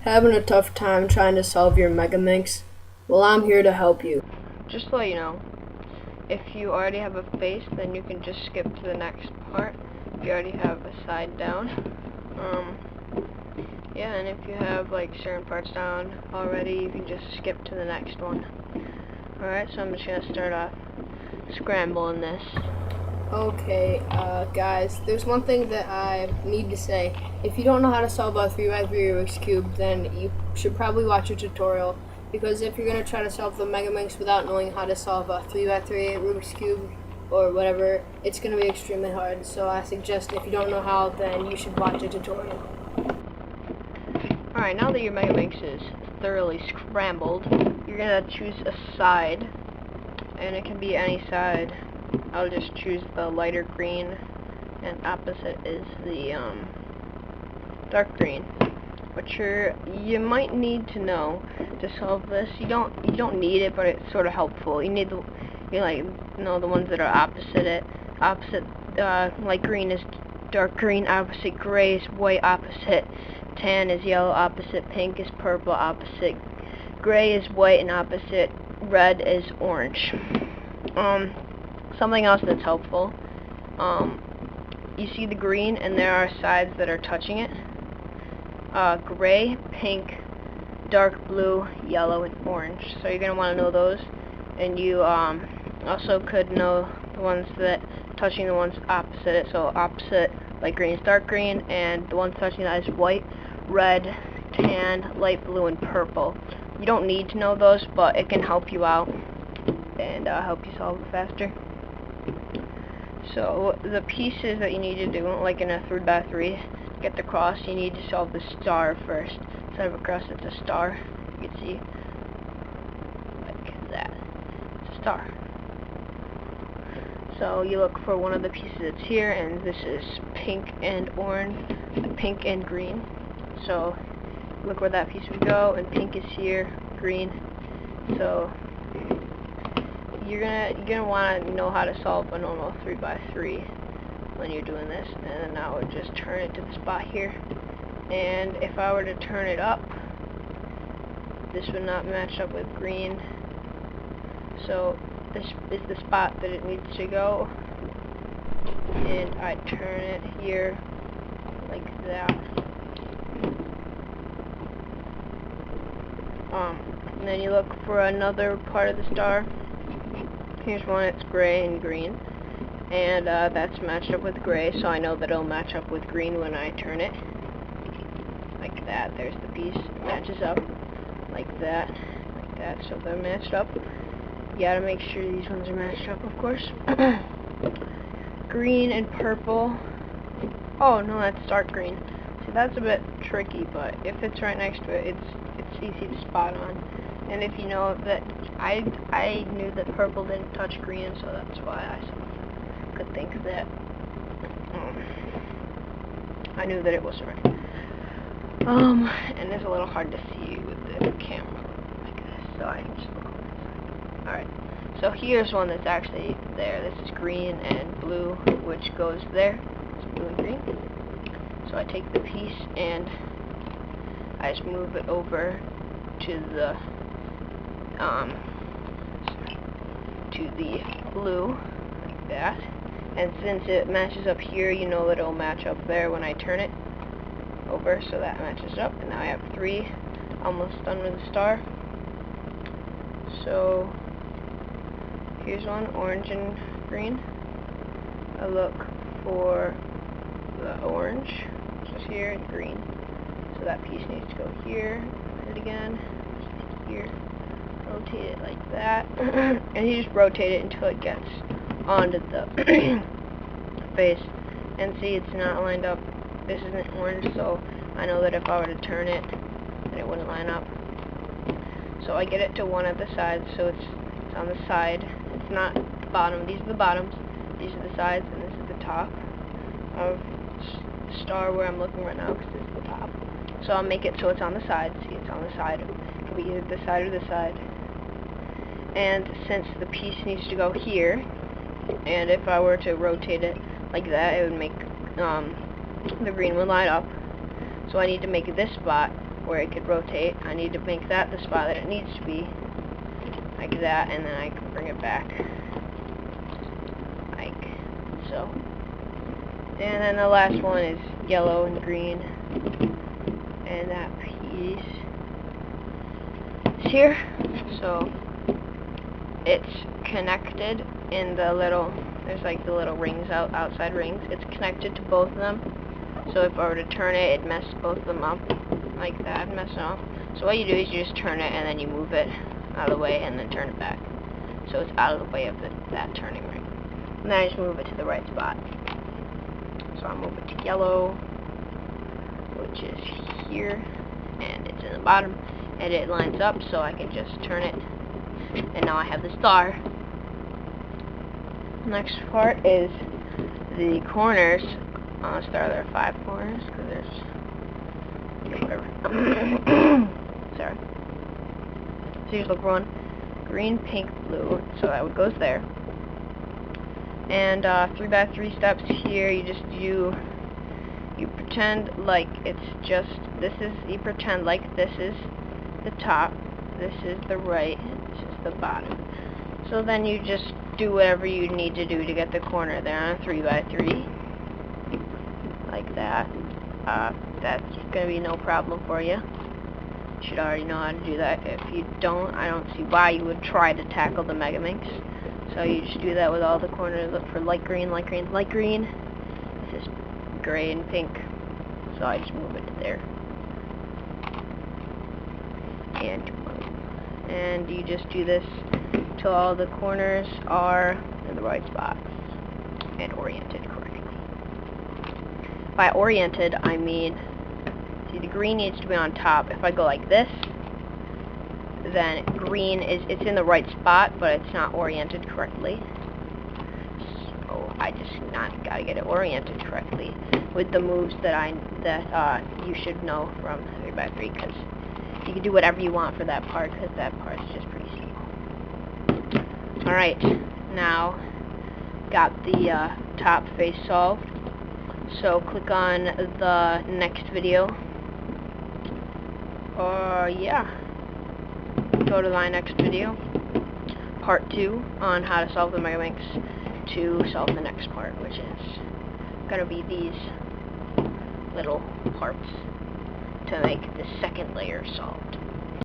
Having a tough time trying to solve your MEGAMINX? Well, I'm here to help you. Just to let you know, if you already have a face, then you can just skip to the next part. If you already have a side down. Yeah, and if you have like certain parts down already, you can just skip to the next one. Alright, so I'm just gonna start off scrambling this. Okay, guys, there's one thing that I need to say. If you don't know how to solve a 3x3 Rubik's Cube, then you should probably watch a tutorial. Because if you're going to try to solve the MEGAMINX without knowing how to solve a 3x3 Rubik's Cube, or whatever, it's going to be extremely hard. So I suggest if you don't know how, then you should watch a tutorial. Alright, now that your MEGAMINX is thoroughly scrambled, you're gonna choose a side, and it can be any side. I'll just choose the lighter green, and opposite is the dark green. What you might need to know to solve this. You don't need it, but it's sort of helpful. You need the ones that are opposite it. Opposite light green is dark green, opposite gray is white, opposite tan is yellow, opposite pink is purple, opposite gray is white, and opposite red is orange. Something else that's helpful. You see the green, and there are sides that are touching it. Gray, pink, dark blue, yellow, and orange. So you're going to want to know those. And you also could know the ones that touching the ones opposite it. So opposite light green is dark green, and the ones touching that is white, red, tan, light blue, and purple. You don't need to know those, but it can help you out and help you solve it faster. So the pieces that you need to do, like in a 3x3, to get the cross, you need to solve the star first. Instead of a cross, it's a star. You can see, like that. It's a star. So you look for one of the pieces that's here, and this is pink and orange, pink and green. So look where that piece would go, and pink is here, green. So you're gonna want to know how to solve a normal 3x3 when you're doing this. And then I would just turn it to the spot here, and if I were to turn it up, this would not match up with green, so this is the spot that it needs to go, and I turn it here like that. And then you look for another part of the star. Here's one, it's gray and green, and that's matched up with gray, so I know that it'll match up with green when I turn it. Like that. There's the piece. It matches up. Like that. Like that. So they're matched up. You gotta make sure these ones are matched up, of course. Green and purple. Oh, no, that's dark green. See, that's a bit tricky, but if it's right next to it, it's easy to spot on. And if you know that I knew that purple didn't touch green, so that's why I could think that I knew that it was right. And it's a little hard to see with the camera like this, so I can just look on this side. Alright, so here's one that's actually there. This is green and blue, which goes there. It's blue and green. So I take the piece and I just move it over to the blue, like that. And since it matches up here, you know that it'll match up there when I turn it over, so that matches up. And now I have 3, almost done with the star. So here's one, orange and green. I look for the orange, which is here, and green. So that piece needs to go here, hit it again, here, rotate it like that, and you just rotate it until it gets onto the face. And see, it's not lined up. This isn't orange, so I know that if I were to turn it, then it wouldn't line up. So I get it to one of the sides, so it's on the side. It's not the bottom. These are the bottoms, these are the sides, and this is the top of the star where I'm looking right now, because this is the top. So I'll make it so it's on the side. See, it's on the side. It can be either this side or this side. And since the piece needs to go here, and if I were to rotate it like that, it would make the green one line up. So I need to make this spot where it could rotate. I need to make that the spot that it needs to be, like that, and then I can bring it back, like so. And then the last one is yellow and green, and that piece is here. So it's connected in the little, there's like the little rings outside rings. It's connected to both of them. So if I were to turn it, it'd mess both of them up, like that, mess it up. So what you do is you just turn it and then you move it out of the way and then turn it back. So it's out of the way of that turning ring. And then I just move it to the right spot. So I move it to yellow, which is here, and it's in the bottom, and it lines up so I can just turn it, and now I have the star. Next part is the corners. I'll start there are 5 corners, because there's, yeah, whatever. Sorry. So you just look 1, green, pink, blue, so that goes there. And 3x3 steps here, you pretend like it's just, you pretend like this is the top, this is the right, this is the bottom. So then you just do whatever you need to do to get the corner there on a 3x3, like that. That's going to be no problem for you. You should already know how to do that. If you don't, I don't see why you would try to tackle the MEGAMINX. So you just do that with all the corners. Look for light green, light green, light green. This is gray and pink. So I just move it to there. And you just do this till all the corners are in the right spots and oriented correctly. By oriented, I mean, see, the green needs to be on top. If I go like this, then green it's in the right spot, but it's not oriented correctly. So I just gotta get it oriented correctly with the moves that you should know from 3x3, because you can do whatever you want for that part, because that part's just pretty simple. Alright, now got the top face solved. So click on the next video. Yeah. Go to my next video, part 2, on how to solve the MEGAMINX to solve the next part, which is going to be these little parts to make the second layer solved.